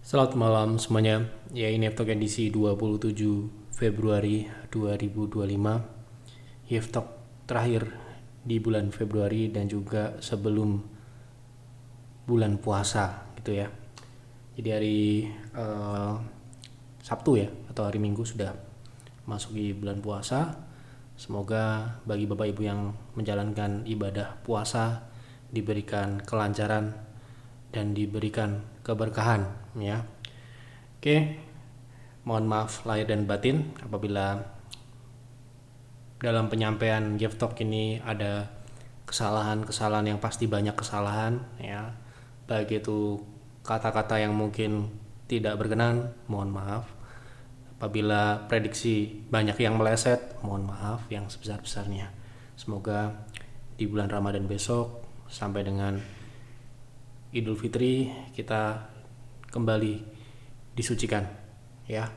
Selamat malam semuanya. Ya, ini Talk edisi 27 Februari 2025. YF Talk terakhir di bulan Februari dan juga sebelum bulan puasa gitu ya. Jadi hari Sabtu ya atau hari Minggu sudah masuk di bulan puasa. Semoga bagi Bapak Ibu yang menjalankan ibadah puasa diberikan kelancaran dan diberikan keberkahan ya. Oke, mohon maaf lahir dan batin apabila dalam penyampaian Jeff Talk ini ada kesalahan-kesalahan, yang pasti banyak kesalahan ya, baik itu kata-kata yang mungkin tidak berkenan, mohon maaf. Apabila prediksi banyak yang meleset, mohon maaf yang sebesar-besarnya. Semoga di bulan Ramadan besok sampai dengan Idul Fitri kita kembali disucikan ya.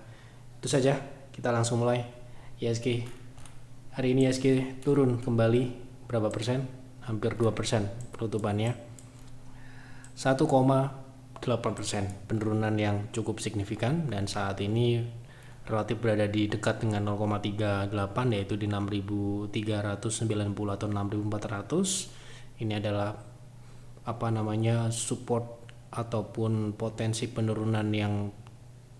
Itu saja, kita langsung mulai. ISG hari ini ISG turun kembali berapa persen? Hampir 2% penutupannya, 1,8%, penurunan yang cukup signifikan, dan saat ini relatif berada di dekat dengan 0,38, yaitu di 6.390 atau 6.400. Ini adalah support ataupun potensi penurunan yang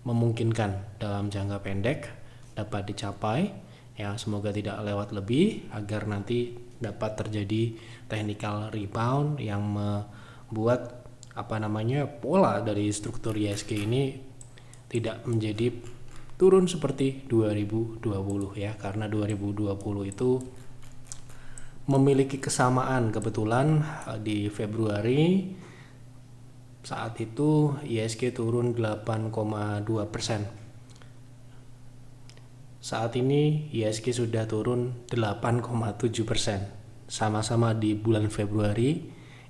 memungkinkan dalam jangka pendek dapat dicapai ya. Semoga tidak lewat lebih agar nanti dapat terjadi technical rebound yang membuat pola dari struktur ISG ini tidak menjadi turun seperti 2020 ya, karena 2020 itu memiliki kesamaan kebetulan di Februari. Saat itu ISG turun 8,2%. Saat ini ISG sudah turun 8,7%. Sama-sama di bulan Februari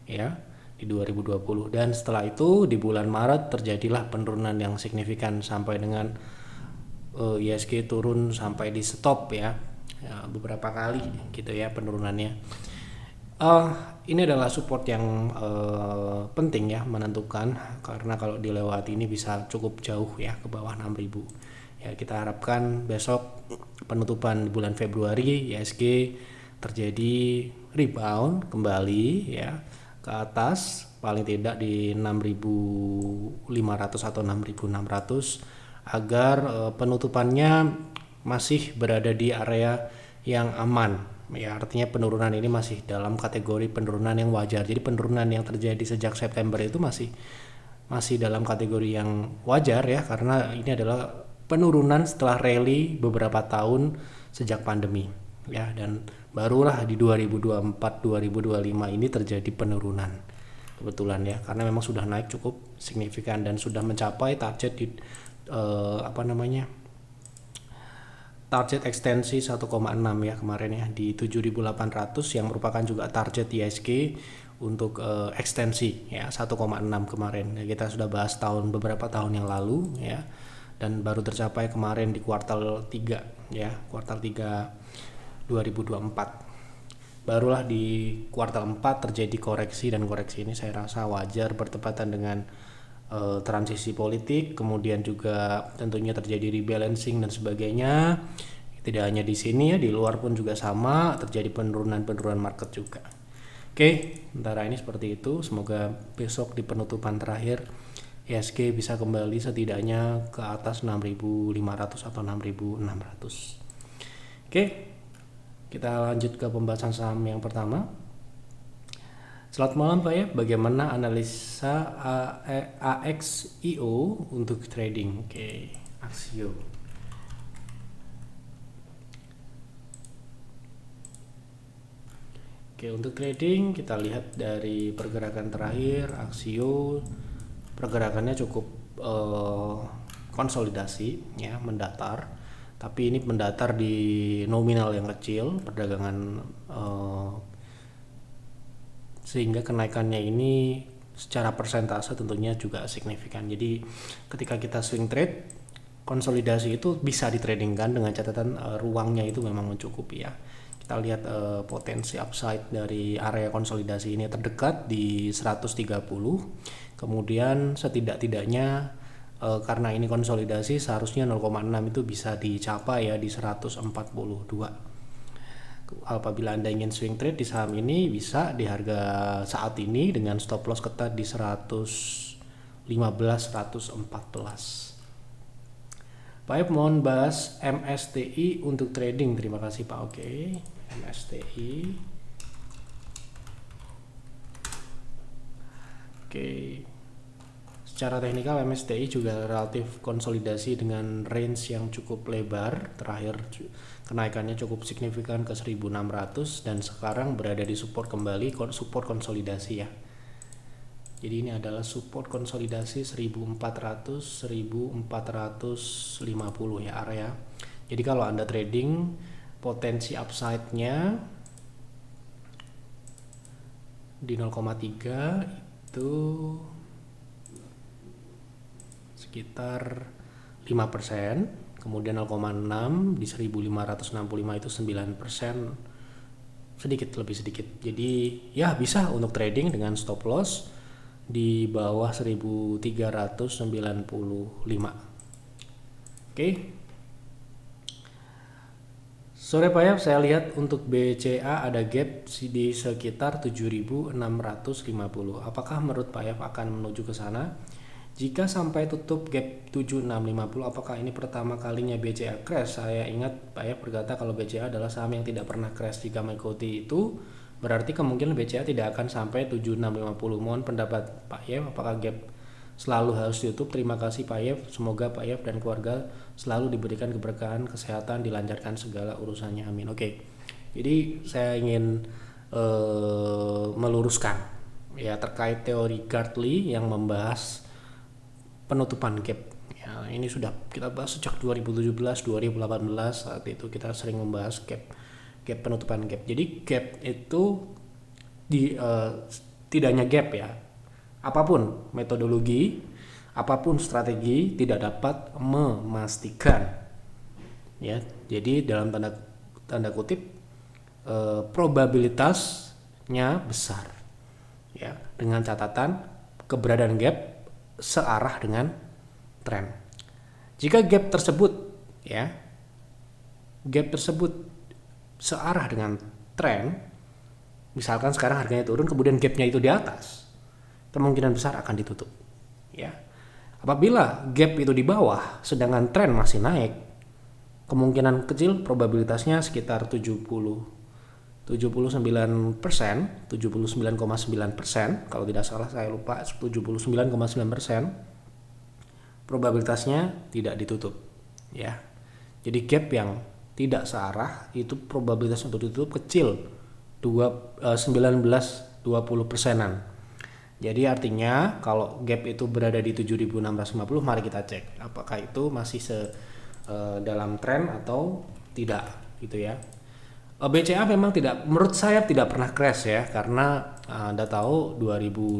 ya, di 2020. Dan setelah itu di bulan Maret terjadilah penurunan yang signifikan sampai dengan ISG turun sampai di stop ya, beberapa kali gitu ya penurunannya. Ini adalah support yang penting ya, menentukan, karena kalau dilewati ini bisa cukup jauh ya ke bawah 6.000 ya. Kita harapkan besok penutupan bulan Februari ISG terjadi rebound kembali ya ke atas, paling tidak di 6.500 atau 6.600, agar penutupannya masih berada di area yang aman ya. Artinya penurunan ini masih dalam kategori penurunan yang wajar. Jadi penurunan yang terjadi sejak September itu masih dalam kategori yang wajar ya, karena ini adalah penurunan setelah rally beberapa tahun sejak pandemi ya, dan barulah di 2024-2025 ini terjadi penurunan kebetulan ya, karena memang sudah naik cukup signifikan dan sudah mencapai target di target ekstensi 1,6 ya kemarin ya, di 7.800, yang merupakan juga target ISG untuk ekstensi ya, 1,6 kemarin ya. Kita sudah bahas beberapa tahun yang lalu ya, dan baru tercapai kemarin di kuartal 3 ya, kuartal 3 2024. Barulah di kuartal 4 terjadi koreksi, dan koreksi ini saya rasa wajar bertepatan dengan transisi politik, kemudian juga tentunya terjadi rebalancing dan sebagainya. Tidak hanya di sini ya, di luar pun juga sama, terjadi penurunan market juga. Oke, sementara ini seperti itu. Semoga besok di penutupan terakhir ISG bisa kembali setidaknya ke atas 6.500 atau 6.600. Oke, kita lanjut ke pembahasan saham yang pertama. Selamat malam Pak ya, bagaimana analisa AXIO untuk trading? Oke, AXIO. Oke, untuk trading kita lihat dari pergerakan terakhir AXIO, pergerakannya cukup konsolidasi ya, mendatar. Tapi ini mendatar di nominal yang kecil, perdagangan sehingga kenaikannya ini secara persentase tentunya juga signifikan. Jadi ketika kita swing trade, konsolidasi itu bisa ditradingkan dengan catatan ruangnya itu memang mencukupi ya. Kita lihat potensi upside dari area konsolidasi ini terdekat di 130, kemudian setidak-tidaknya karena ini konsolidasi seharusnya 0,6 itu bisa dicapai ya di 142. Apabila Anda ingin swing trade di saham ini bisa di harga saat ini dengan stop loss ketat di 115 114. Pak Ayub mohon bahas MSTI untuk trading. Terima kasih Pak. Oke, MSTI. Oke. Secara teknikal MSTI juga relatif konsolidasi dengan range yang cukup lebar. Terakhir kenaikannya cukup signifikan ke 1600 dan sekarang berada di support kembali, support konsolidasi ya. Jadi ini adalah support konsolidasi 1400 1450 ya area. Jadi kalau Anda trading potensi upside-nya di 0,3 itu sekitar 5%, kemudian 0,6 di 1565 itu 9%, sedikit lebih sedikit. Jadi ya bisa untuk trading dengan stop loss di bawah 1395. Oke. Sore Pak ya, saya lihat untuk BCA ada gap di sekitar 7650. Apakah menurut Pak ya akan menuju ke sana? Jika sampai tutup gap 7650, apakah ini pertama kalinya BCA crash? Saya ingat Pak ya berkata kalau BCA adalah saham yang tidak pernah crash. Jika mengikuti itu, berarti kemungkinan BCA tidak akan sampai 7650. Mohon pendapat Pak Yef, apakah gap selalu harus ditutup? Terima kasih Pak Yef. Semoga Pak Yef dan keluarga selalu diberikan keberkahan, kesehatan, dilancarkan segala urusannya. Amin. Oke. Jadi saya ingin meluruskan ya terkait teori Gartley yang membahas penutupan gap. Ya, ini sudah kita bahas sejak 2017, 2018 saat itu kita sering membahas gap penutupan gap. Jadi gap itu tidak hanya gap ya. Apapun metodologi, apapun strategi tidak dapat memastikan. Ya, jadi dalam tanda kutip probabilitasnya besar. Ya, dengan catatan keberadaan gap searah dengan tren. Jika gap tersebut searah dengan tren, misalkan sekarang harganya turun kemudian gapnya itu di atas, kemungkinan besar akan ditutup ya. Apabila gap itu di bawah sedangkan tren masih naik, kemungkinan kecil probabilitasnya sekitar 79%, 79,9%, kalau tidak salah saya lupa 79,9%, probabilitasnya tidak ditutup ya. Jadi gap yang tidak searah itu probabilitas untuk ditutup kecil, 19-20%. Jadi artinya kalau gap itu berada di 7650, mari kita cek apakah itu masih dalam tren atau tidak gitu ya. BCA memang tidak, menurut saya tidak pernah crash ya, karena Anda tahu 2020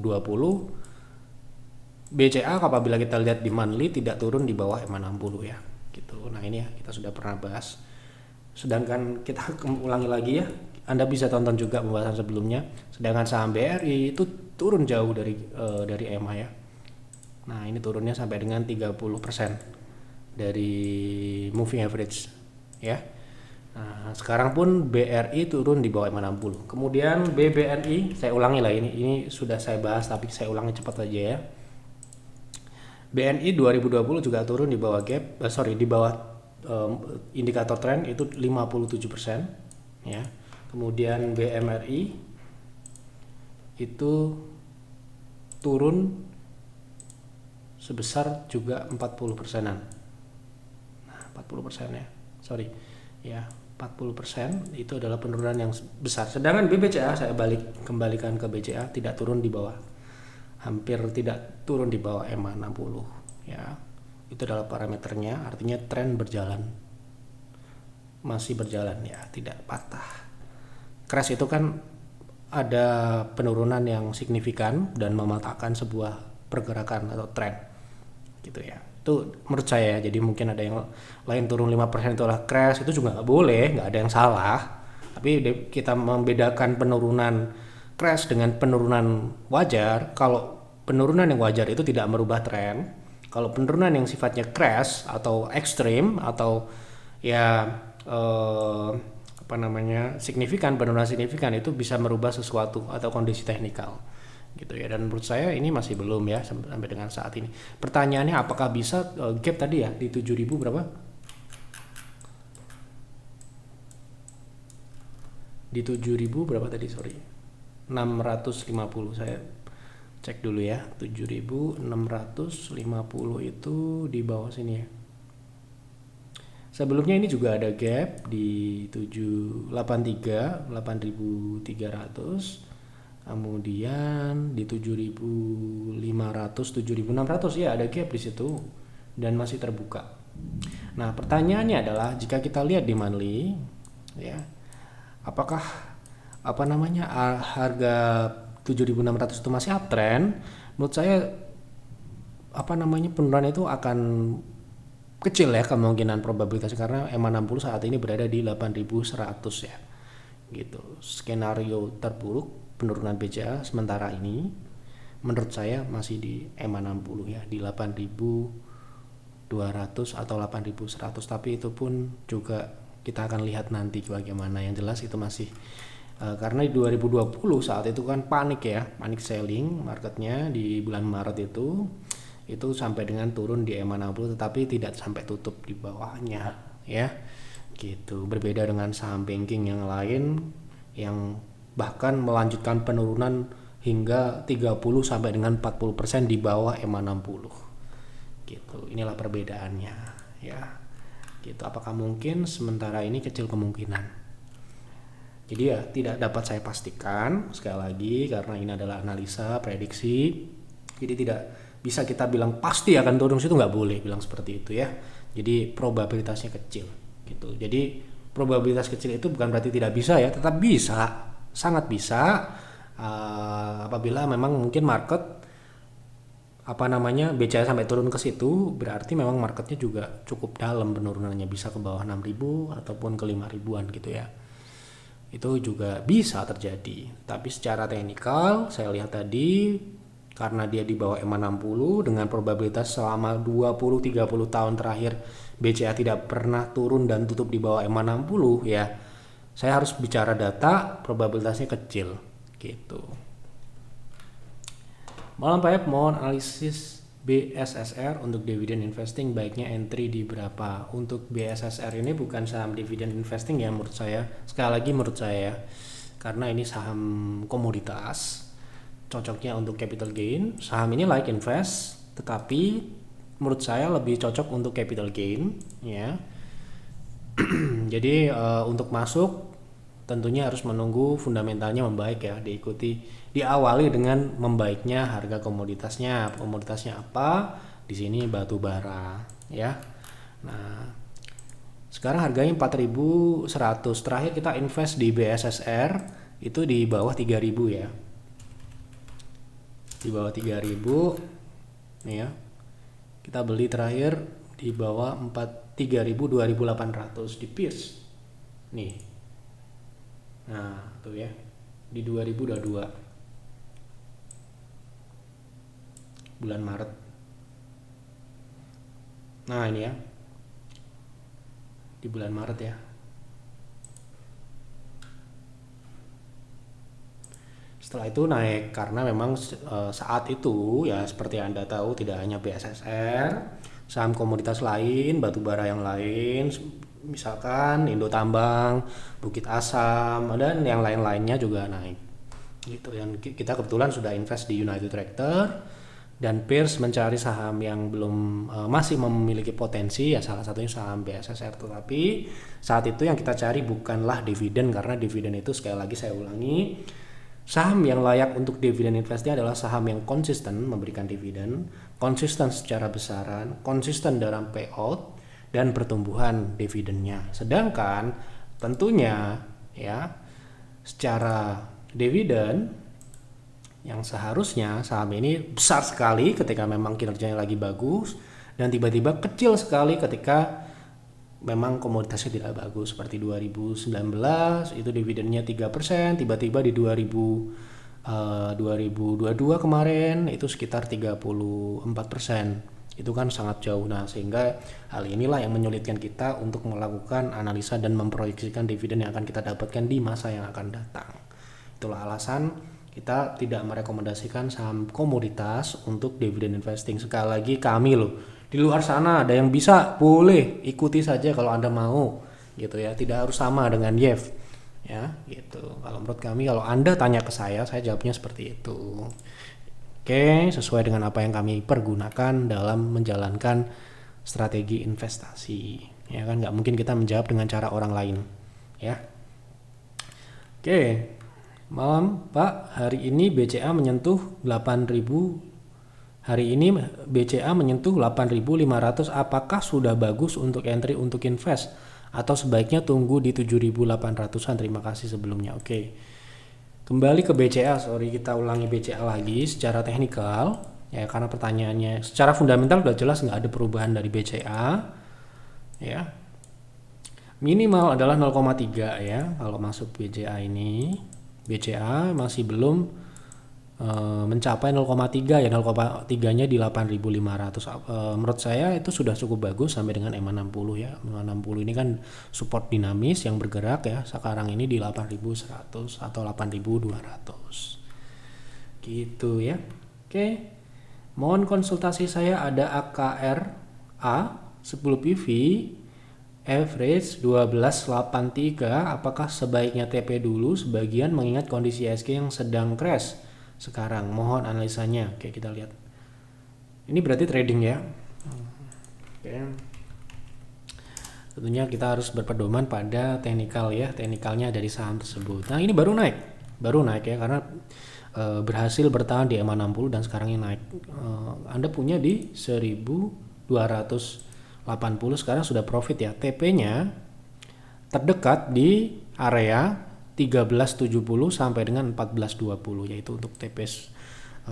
BCA apabila kita lihat di monthly tidak turun di bawah EMA 60 ya gitu. Nah ini ya kita sudah pernah bahas. Sedangkan kita ulangi lagi ya, Anda bisa tonton juga pembahasan sebelumnya. Sedangkan saham BRI itu turun jauh dari EMA ya. Nah ini turunnya sampai dengan 30% dari moving average ya. Nah, sekarang pun BRI turun di bawah 60. Kemudian BBNI, saya ulangi lah ini sudah saya bahas tapi saya ulangi cepat aja ya. BNI 2020 juga turun di bawah di bawah indikator tren itu 57% ya. Kemudian BMRI itu turun sebesar juga 40%-an. Nah, 40% ya. Sorry. Ya, 40% itu adalah penurunan yang besar. Sedangkan BBCA saya kembalikan ke BCA tidak turun di bawah, hampir tidak turun di bawah EMA 60 ya. Itu adalah parameternya, artinya tren berjalan, masih berjalan ya, tidak patah. Crash itu kan ada penurunan yang signifikan dan mematahkan sebuah pergerakan atau tren gitu ya. Itu menurut saya, jadi mungkin ada yang lain turun 5% itu adalah crash, itu juga nggak boleh, nggak ada yang salah. Tapi kita membedakan penurunan crash dengan penurunan wajar. Kalau penurunan yang wajar itu tidak merubah tren, Kalau penurunan yang sifatnya crash atau ekstrim atau ya apa namanya signifikan, penurunan signifikan itu bisa merubah sesuatu atau kondisi teknikal gitu ya. Dan menurut saya ini masih belum ya sampai dengan saat ini. Pertanyaannya apakah bisa gap tadi ya di 7.000 berapa? Di 7.000 berapa tadi, sorry, 650. Saya cek dulu ya, 7.650 itu di bawah sini ya. Sebelumnya ini juga ada gap di 783, 8.300. Kemudian di 7.500, 7.600 ya ada gap di situ dan masih terbuka. Nah, pertanyaannya adalah jika kita lihat di monthly ya, apakah apa namanya harga 7.600 itu masih uptrend? Menurut saya apa namanya penurunan itu akan kecil ya kemungkinan probabilitasnya, karena EMA 60 saat ini berada di 8.100 ya gitu. Skenario terburuk penurunan BCA sementara ini menurut saya masih di EMA 60 ya, di 8.200 atau 8.100, tapi itu pun juga kita akan lihat nanti bagaimana. Yang jelas itu masih karena di 2020 saat itu kan panik ya, panik selling marketnya di bulan Maret itu sampai dengan turun di EMA 60 tetapi tidak sampai tutup di bawahnya ya gitu. Berbeda dengan saham banking yang lain yang bahkan melanjutkan penurunan hingga 30 sampai dengan 40% di bawah EMA 60 gitu. Inilah perbedaannya ya gitu. Apakah mungkin? Sementara ini kecil kemungkinan. Jadi ya tidak dapat saya pastikan sekali lagi karena ini adalah analisa prediksi, jadi tidak bisa kita bilang pasti akan turun, itu nggak boleh bilang seperti itu ya. Jadi probabilitasnya kecil gitu. Jadi probabilitas kecil itu bukan berarti tidak bisa ya, tetap bisa, sangat bisa apabila memang mungkin market apa namanya BCA sampai turun ke situ, berarti memang marketnya juga cukup dalam penurunannya, bisa ke bawah 6.000 ataupun ke 5.000-an gitu ya. Itu juga bisa terjadi. Tapi secara teknikal saya lihat tadi karena dia di bawah EMA 60 dengan probabilitas selama 20-30 tahun terakhir BCA tidak pernah turun dan tutup di bawah EMA 60 ya. Saya harus bicara data, probabilitasnya kecil gitu. Malam Pak, mohon analisis BSSR untuk dividen investing, baiknya entry di berapa? Untuk BSSR ini bukan saham dividen investing ya menurut saya. Sekali lagi menurut saya, karena ini saham komoditas, cocoknya untuk capital gain. Saham ini like invest, tetapi menurut saya lebih cocok untuk capital gain ya. Jadi untuk masuk tentunya harus menunggu fundamentalnya membaik ya, diawali dengan membaiknya harga komoditasnya. Komoditasnya apa? Di sini batu bara ya. Nah, sekarang harganya 4.100. Terakhir kita invest di BSSR itu di bawah 3.000 ya. Di bawah 3.000 nih ya. Kita beli terakhir di bawah 3.200 di Pierce. Nih. Nah, tuh ya. Di 2022 bulan Maret. Nah, ini ya. Di bulan Maret ya. Setelah itu naik karena memang saat itu ya seperti Anda tahu tidak hanya BSSR, saham komoditas lain, batu bara yang lain, misalkan Indo Tambang, Bukit Asam, dan yang lain-lainnya juga naik. Gitu. Dan kita kebetulan sudah invest di United Tractor dan Pierce mencari saham yang belum masih memiliki potensi ya, salah satunya saham BSSR. Tetapi saat itu yang kita cari bukanlah dividen, karena dividen itu sekali lagi saya ulangi, saham yang layak untuk dividen investasi adalah saham yang konsisten memberikan dividen, konsisten secara besaran, konsisten dalam payout dan pertumbuhan dividennya. Sedangkan tentunya ya secara dividen yang seharusnya saham ini besar sekali ketika memang kinerjanya lagi bagus dan tiba-tiba kecil sekali ketika memang komoditasnya tidak bagus. Seperti 2019 itu dividennya 3%, tiba-tiba di 2022 kemarin itu sekitar 34%. Itu kan sangat jauh. Nah, sehingga hal inilah yang menyulitkan kita untuk melakukan analisa dan memproyeksikan dividen yang akan kita dapatkan di masa yang akan datang. Itulah alasan kita tidak merekomendasikan saham komoditas untuk dividen investing. Sekali lagi kami loh, di luar sana ada yang bisa, boleh ikuti saja kalau Anda mau gitu ya, tidak harus sama dengan Yev ya gitu. Kalau menurut kami, kalau Anda tanya ke saya jawabnya seperti itu. Oke, sesuai dengan apa yang kami pergunakan dalam menjalankan strategi investasi. Ya kan, nggak mungkin kita menjawab dengan cara orang lain. Ya. Oke, malam Pak, hari ini BCA menyentuh 8.000. Hari ini BCA menyentuh 8.500. Apakah sudah bagus untuk entry untuk invest? Atau sebaiknya tunggu di 7.800-an? Terima kasih sebelumnya. Oke. Kembali ke BCA, kita ulangi BCA lagi secara teknikal ya, karena pertanyaannya secara fundamental udah jelas nggak ada perubahan dari BCA ya. Minimal adalah 0,3 ya kalau masuk BCA ini. BCA masih belum mencapai 0,3 ya, 0,3-nya di 8.500. Menurut saya itu sudah cukup bagus sampai dengan EMA 60 ya. EMA 60 ini kan support dinamis yang bergerak ya. Sekarang ini di 8.100 atau 8.200. Gitu ya. Oke. Mohon konsultasi saya, ada AKR A 10 PV average 1283. Apakah sebaiknya TP dulu sebagian mengingat kondisi IHSG yang sedang crash sekarang? Mohon analisanya. Oke, kita lihat. Ini berarti trading ya. Oke. Tentunya kita harus berpedoman pada teknikal ya, teknikalnya dari saham tersebut. Nah, ini baru naik ya, karena berhasil bertahan di EMA 60 dan sekarang ini naik. Anda punya di 1.280, sekarang sudah profit ya. TP-nya terdekat di area 1370 sampai dengan 1420, yaitu untuk TP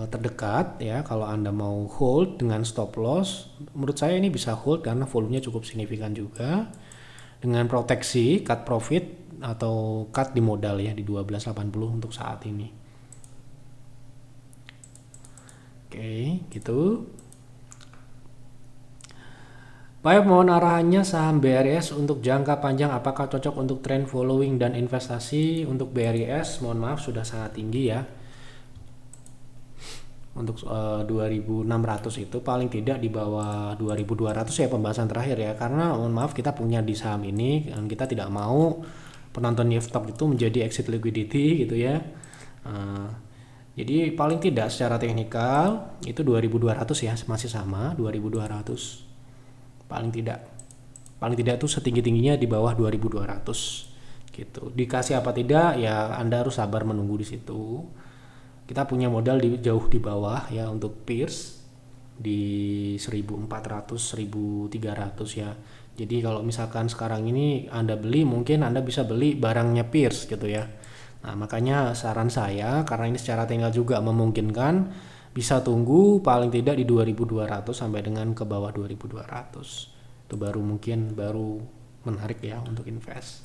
terdekat ya. Kalau Anda mau hold dengan stop loss, menurut saya ini bisa hold karena volumenya cukup signifikan juga, dengan proteksi cut profit atau cut di modal ya di 1280 untuk saat ini. Oke, gitu. Baik, mohon arahannya saham BRIS untuk jangka panjang, apakah cocok untuk trend following dan investasi? Untuk BRIS, mohon maaf sudah sangat tinggi ya. Untuk 2.600 itu paling tidak di bawah 2.200 ya pembahasan terakhir ya. Karena mohon maaf, kita punya di saham ini dan kita tidak mau penonton Yev-Talk itu menjadi exit liquidity gitu ya. Jadi paling tidak secara teknikal itu 2.200 ya, masih sama 2.200. Paling tidak itu setinggi-tingginya di bawah 2.200 gitu. Dikasih apa tidak ya, Anda harus sabar menunggu di situ. Kita punya modal jauh di bawah ya untuk peers di 1.400 1.300 ya. Jadi kalau misalkan sekarang ini Anda beli, mungkin Anda bisa beli barangnya peers gitu ya. Nah, makanya saran saya, karena ini secara teknikal juga memungkinkan, bisa tunggu paling tidak di 2.200 sampai dengan ke bawah 2.200. Itu baru menarik ya untuk invest.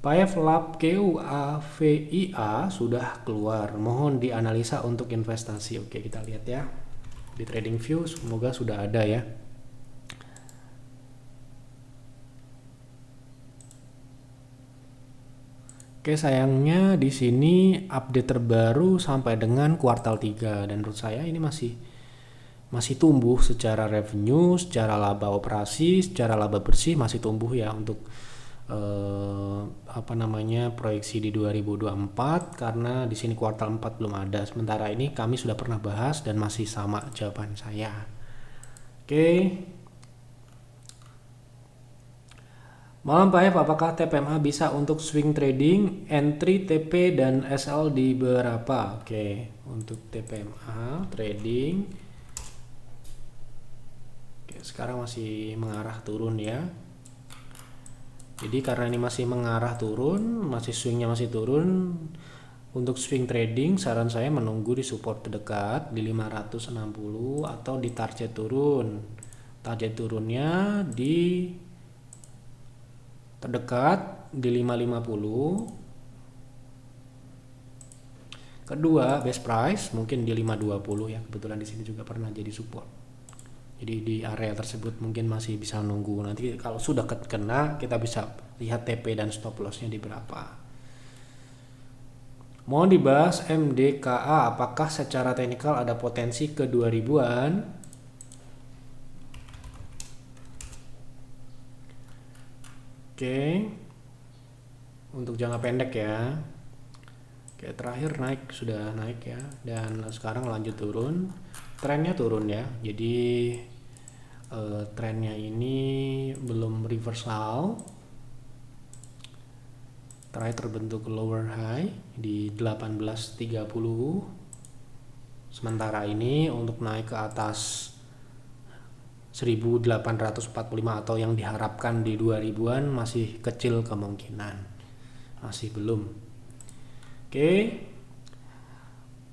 PAEF Lab QAVIA sudah keluar, mohon dianalisa untuk investasi. Oke, kita lihat ya di TradingView, semoga sudah ada ya. Oke, sayangnya di sini update terbaru sampai dengan kuartal 3 dan menurut saya ini masih tumbuh secara revenue, secara laba operasi, secara laba bersih masih tumbuh ya untuk proyeksi di 2024, karena di sini kuartal 4 belum ada. Sementara ini kami sudah pernah bahas dan masih sama jawaban saya. Oke. Malam Pak F, apakah TPMA bisa untuk swing trading, entry, TP, dan SL di berapa? Oke, untuk TPMA trading, oke, sekarang masih mengarah turun ya. Jadi karena ini masih mengarah turun, swingnya masih turun, untuk swing trading saran saya menunggu di support terdekat di 560 atau di target turun. Target turunnya di terdekat di 550. Kedua, best price mungkin di 520 ya. Kebetulan di sini juga pernah jadi support. Jadi di area tersebut mungkin masih bisa nunggu. Nanti kalau sudah kena, kita bisa lihat TP dan stop lossnya di berapa. Mohon dibahas MDKA, apakah secara teknikal ada potensi ke 2000-an? Oke. Untuk jangka pendek ya. Oke, terakhir sudah naik ya, dan sekarang lanjut turun. Trennya turun ya. Jadi trennya ini belum reversal. Terakhir terbentuk lower high di 1830. Sementara ini untuk naik ke atas 1845 atau yang diharapkan di 2000-an masih kecil kemungkinan. Masih belum. Oke.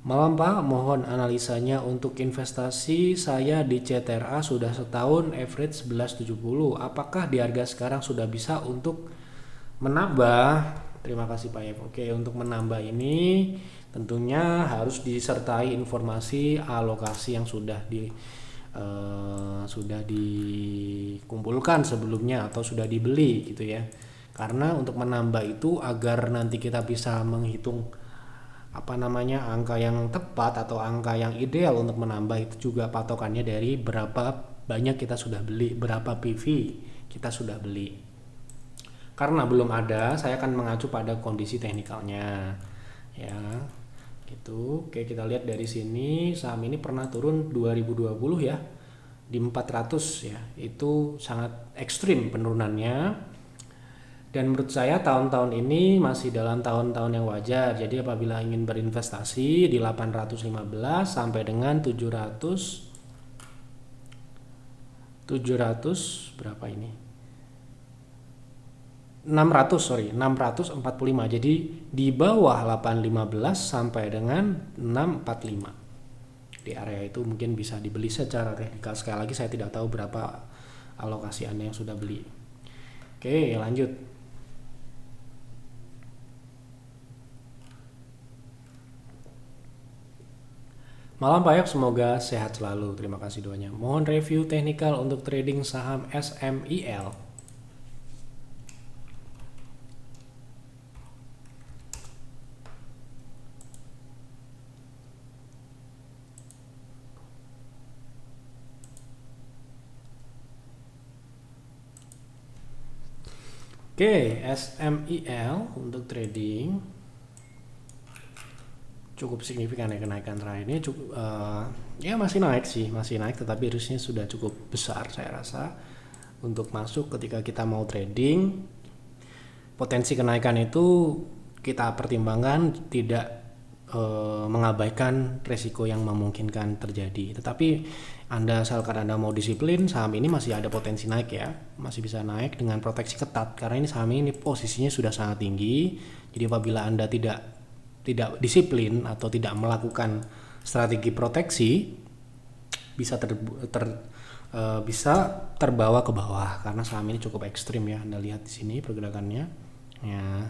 Malam Pak, mohon analisanya untuk investasi saya di CTRA sudah setahun average 1170. Apakah di harga sekarang sudah bisa untuk menambah? Terima kasih Pak Yef. Oke, untuk menambah ini tentunya harus disertai informasi alokasi yang sudah dikumpulkan sebelumnya atau sudah dibeli gitu ya. Karena untuk menambah itu agar nanti kita bisa menghitung angka yang tepat atau angka yang ideal untuk menambah, itu juga patokannya dari berapa banyak kita sudah beli, berapa PV kita sudah beli. Karena belum ada, saya akan mengacu pada kondisi teknikalnya ya gitu. Oke, kita lihat dari sini saham ini pernah turun 2020 ya di 400 ya, itu sangat ekstrim penurunannya. Dan menurut saya tahun-tahun ini masih dalam tahun-tahun yang wajar. Jadi apabila ingin berinvestasi di 815 sampai dengan 700 berapa ini? 645. Jadi di bawah 815 sampai dengan 645. Di area itu mungkin bisa dibeli secara teknikal. Sekali lagi saya tidak tahu berapa alokasi Anda yang sudah beli. Oke, lanjut. Malam Pak Yop, semoga sehat selalu. Terima kasih doanya. Mohon review teknikal untuk trading saham SMIL. Oke, SMIL untuk trading cukup signifikan ya kenaikan terakhir ini. Ya masih naik sih, masih naik, tetapi risknya sudah cukup besar saya rasa untuk masuk ketika kita mau trading. Potensi kenaikan itu kita pertimbangkan, tidak mengabaikan resiko yang memungkinkan terjadi. Tetapi asalkan Anda mau disiplin, saham ini masih ada potensi naik ya, masih bisa naik dengan proteksi ketat karena ini saham ini posisinya sudah sangat tinggi. Jadi apabila Anda tidak disiplin atau tidak melakukan strategi proteksi, bisa terbawa ke bawah karena saham ini cukup ekstrim ya. Anda lihat di sini pergerakannya ya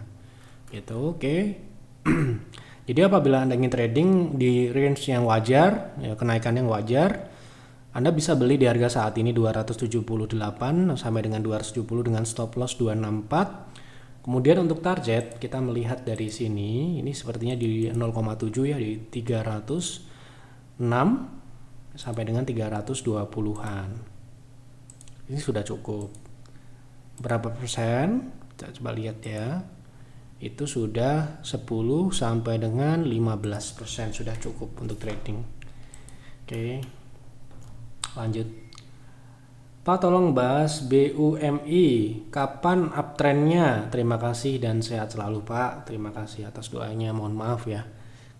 gitu. Oke. Jadi apabila Anda ingin trading di range yang wajar ya, kenaikan yang wajar, Anda bisa beli di harga saat ini 278 sampai dengan 270 dengan stop loss 264. Kemudian untuk target kita melihat dari sini, ini sepertinya di 0,7 ya, di 306 sampai dengan 320-an. Ini sudah cukup. Berapa persen? Kita coba lihat ya. Itu sudah 10 sampai dengan 15% sudah cukup untuk trading. Oke. Lanjut. Pak, tolong bahas BUMI, kapan uptrendnya? Terima kasih dan sehat selalu Pak. Terima kasih atas doanya. Mohon maaf ya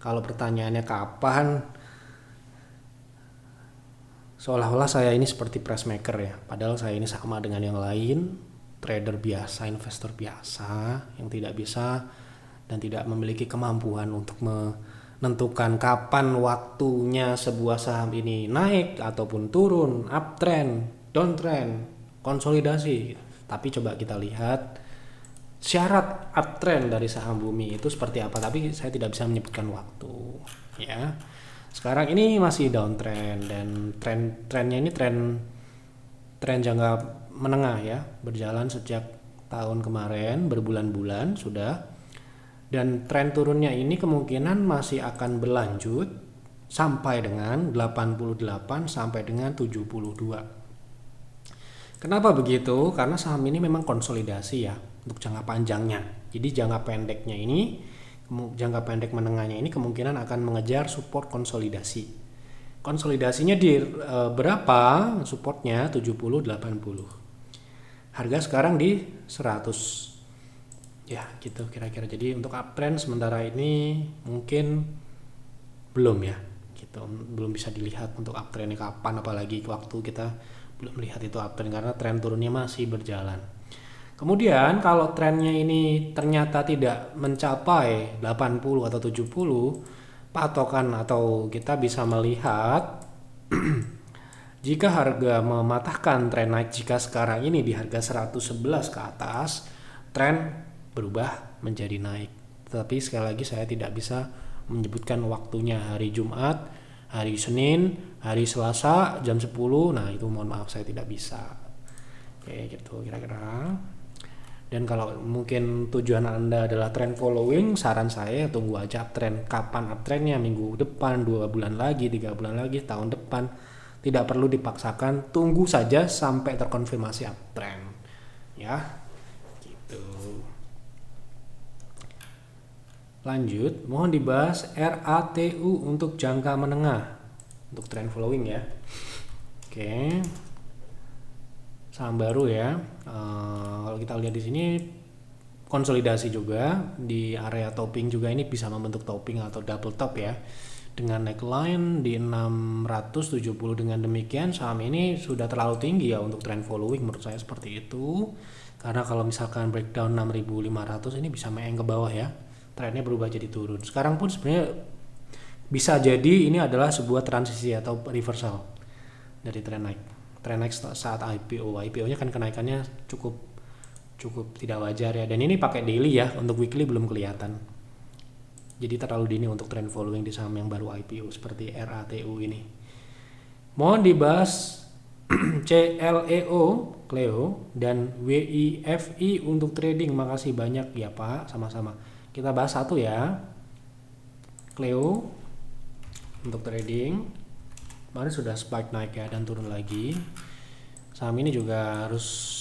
kalau pertanyaannya kapan, seolah-olah saya ini seperti press maker ya. Padahal saya ini sama dengan yang lain, trader biasa, investor biasa yang tidak bisa dan tidak memiliki kemampuan untuk menentukan kapan waktunya sebuah saham ini naik ataupun turun, uptrend, downtrend, konsolidasi. Tapi coba kita lihat syarat uptrend dari saham Bumi itu seperti apa, tapi saya tidak bisa menyebutkan waktu ya. Sekarang ini masih downtrend dan trennya ini tren jangka menengah ya, berjalan sejak tahun kemarin berbulan-bulan sudah, dan tren turunnya ini kemungkinan masih akan berlanjut sampai dengan 88 sampai dengan 72. Kenapa begitu? Karena saham ini memang konsolidasi ya untuk jangka panjangnya. Jadi jangka pendeknya ini, jangka pendek menengahnya ini kemungkinan akan mengejar support konsolidasi. Konsolidasinya di berapa? Supportnya 70-80. Harga sekarang di 100. Ya gitu kira-kira. Jadi untuk uptrend sementara ini mungkin belum ya. Gitu. Belum bisa dilihat untuk uptrendnya kapan, apalagi waktu kita belum melihat itu uptrend karena tren turunnya masih berjalan. Kemudian kalau trennya ini ternyata tidak mencapai 80 atau 70, patokan atau kita bisa melihat jika harga mematahkan tren naik, jika sekarang ini di harga 111 ke atas, tren berubah menjadi naik. Tetapi sekali lagi saya tidak bisa menyebutkan waktunya, hari Jumat, hari Senin, hari Selasa jam 10. Nah itu mohon maaf saya tidak bisa. Oke gitu kira-kira. Dan kalau mungkin tujuan Anda adalah trend following, saran saya tunggu aja uptrend. Kapan uptrendnya? Minggu depan, 2 bulan lagi, 3 bulan lagi, tahun depan. Tidak perlu dipaksakan, tunggu saja sampai terkonfirmasi uptrend. Ya, gitu. Lanjut, mohon dibahas RATU untuk jangka menengah, untuk trend following ya. Oke. Saham baru ya. Kalau kita lihat di sini konsolidasi juga di area topping juga, ini bisa membentuk topping atau double top ya. Dengan neckline di 670. Dengan demikian saham ini sudah terlalu tinggi ya untuk trend following, menurut saya seperti itu. Karena kalau misalkan breakdown 6.500 ini bisa main ke bawah ya. Trennya berubah jadi turun. Sekarang pun sebenarnya bisa jadi ini adalah sebuah transisi atau reversal dari tren naik. Tren naik saat IPO-nya kan kenaikannya cukup tidak wajar ya. Dan ini pakai daily ya, untuk weekly belum kelihatan. Jadi terlalu dini untuk trend following di saham yang baru IPO seperti RATU ini. Mohon dibahas CLEO dan WIFI untuk trading. Makasih banyak ya Pak, sama-sama. Kita bahas satu ya. Cleo untuk trading kemarin sudah spike naik ya dan turun lagi. Saham ini juga harus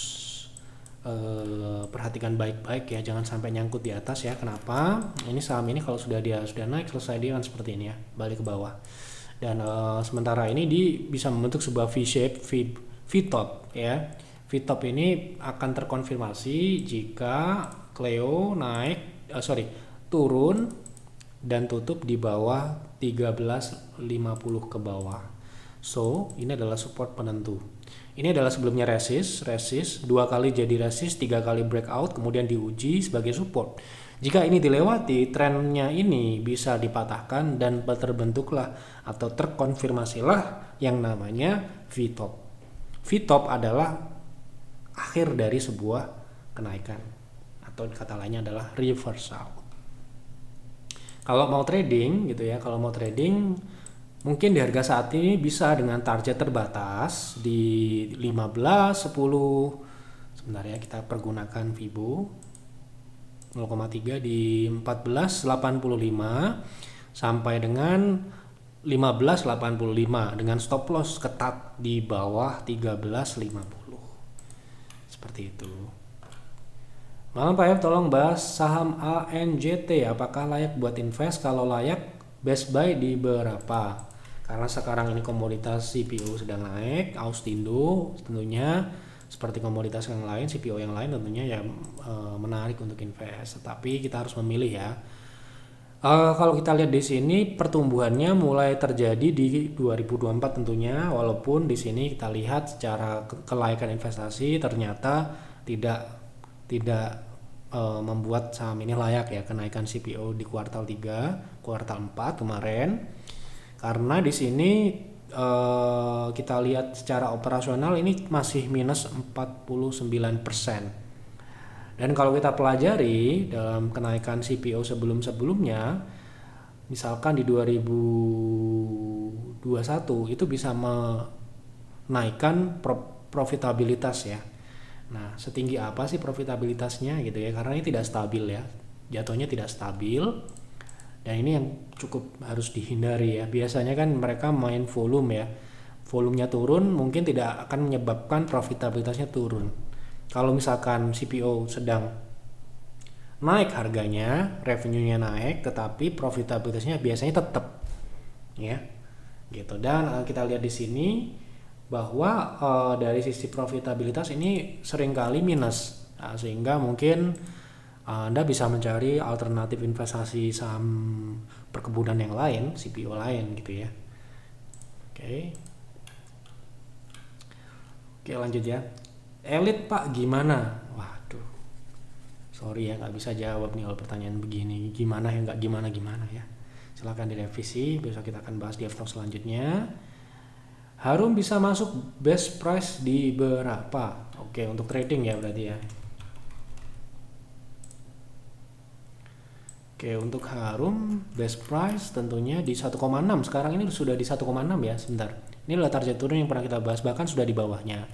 perhatikan baik-baik ya, jangan sampai nyangkut di atas ya. Kenapa? Ini saham ini kalau sudah naik selesai dia kan seperti ini ya, balik ke bawah. Dan sementara ini bisa membentuk sebuah V-shape, V-top ya. V-top ini akan terkonfirmasi jika Cleo turun dan tutup di bawah 1350 ke bawah. So, ini adalah support penentu. Ini adalah sebelumnya resist, 2 kali jadi resist, 3 kali breakout, kemudian diuji sebagai support. Jika ini dilewati, trennya ini bisa dipatahkan dan terbentuklah atau terkonfirmasilah yang namanya V-top. V-top adalah akhir dari sebuah kenaikan, atau kata lainnya adalah reversal. Kalau mau trading gitu ya, mungkin di harga saat ini bisa dengan target terbatas di 15, 10. Sebentar ya, kita pergunakan Fibo 0,3 di 1485 sampai dengan 1585 dengan stop loss ketat di bawah 1350. Seperti itu. Malam Pak F, tolong bahas saham ANJT, apakah layak buat invest? Kalau layak, best buy di berapa? Karena sekarang ini komoditas CPO sedang naik, Austindo tentunya seperti komoditas yang lain, CPO yang lain tentunya ya menarik untuk invest. Tetapi kita harus memilih ya. Kalau kita lihat di sini pertumbuhannya mulai terjadi di 2024 tentunya, walaupun di sini kita lihat secara kelayakan investasi ternyata tidak membuat saham ini layak ya kenaikan CPO di kuartal 3, kuartal 4 kemarin. Karena di sini kita lihat secara operasional ini masih minus 49%. Dan kalau kita pelajari dalam kenaikan CPO sebelum-sebelumnya, misalkan di 2021 itu bisa menaikkan profitabilitas ya. Nah, setinggi apa sih profitabilitasnya gitu ya? Karena ini tidak stabil ya, jatuhnya tidak stabil. Dan ini yang cukup harus dihindari ya. Biasanya kan mereka main volume ya. Volumenya turun mungkin tidak akan menyebabkan profitabilitasnya turun. Kalau misalkan CPO sedang naik harganya, revenue-nya naik, tetapi profitabilitasnya biasanya tetap ya. Gitu. Dan kita lihat di sini bahwa dari sisi profitabilitas ini seringkali minus. Nah, sehingga mungkin Anda bisa mencari alternatif investasi saham perkebunan yang lain, CPO lain gitu ya. Oke. Oke, lanjut ya. Elit Pak gimana? Waduh, sorry ya nggak bisa jawab nih kalau pertanyaan begini. Gimana ya, nggak gimana-gimana ya. Silahkan direvisi, besok kita akan bahas di F-Talk selanjutnya. Harum bisa masuk best price di berapa? Oke, untuk trading ya berarti ya. Oke, untuk Harum best price tentunya di 1,6. Sekarang ini sudah di 1,6 ya, sebentar. Ini adalah target turun yang pernah kita bahas, bahkan sudah di bawahnya.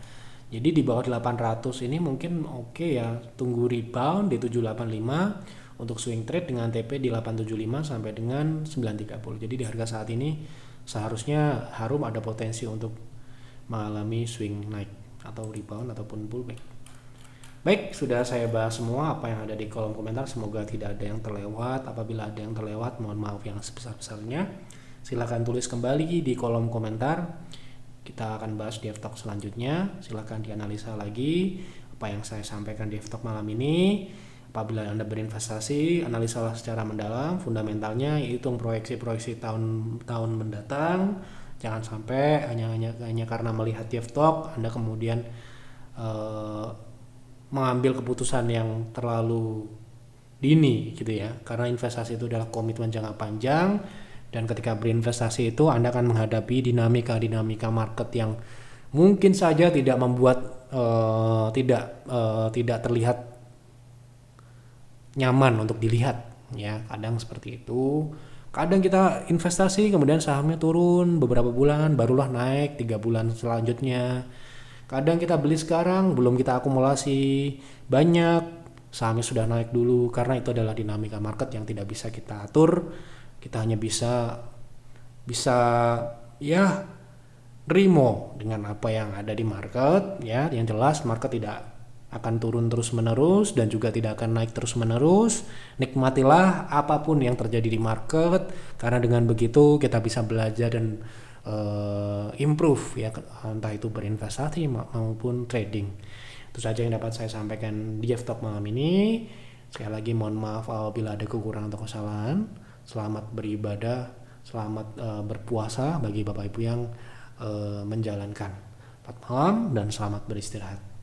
Jadi di bawah 800 ini mungkin oke ya, tunggu rebound di 785 untuk swing trade dengan TP di 875 sampai dengan 930. Jadi di harga saat ini seharusnya Harum ada potensi untuk mengalami swing naik atau rebound ataupun pullback. Baik, sudah saya bahas semua apa yang ada di kolom komentar. Semoga tidak ada yang terlewat. Apabila ada yang terlewat, mohon maaf yang sebesar-besarnya. Silahkan tulis kembali di kolom komentar. Kita akan bahas di F-Talk selanjutnya. Silahkan dianalisa lagi apa yang saya sampaikan di F-Talk malam ini. Apabila Anda berinvestasi, analisalah secara mendalam, fundamentalnya, hitung proyeksi-proyeksi tahun mendatang. Jangan sampai hanya karena melihat di F-Talk Anda kemudian mengambil keputusan yang terlalu dini gitu ya, karena investasi itu adalah komitmen jangka panjang, dan ketika berinvestasi itu Anda akan menghadapi dinamika market yang mungkin saja tidak membuat tidak terlihat nyaman untuk dilihat ya. Kadang seperti itu, kadang kita investasi kemudian sahamnya turun beberapa bulan barulah naik 3 bulan selanjutnya. Kadang kita beli sekarang, belum kita akumulasi banyak, sahamnya sudah naik dulu, karena itu adalah dinamika market yang tidak bisa kita atur. Kita hanya bisa ya remo dengan apa yang ada di market ya. Yang jelas market tidak akan turun terus-menerus dan juga tidak akan naik terus-menerus. Nikmatilah apapun yang terjadi di market, karena dengan begitu kita bisa belajar dan improve ya, entah itu berinvestasi maupun trading. Itu saja yang dapat saya sampaikan di F-Talk malam ini. Sekali lagi mohon maaf apabila ada kekurangan atau kesalahan. Selamat beribadah, selamat berpuasa bagi Bapak Ibu yang menjalankan. Selamat malam dan selamat beristirahat.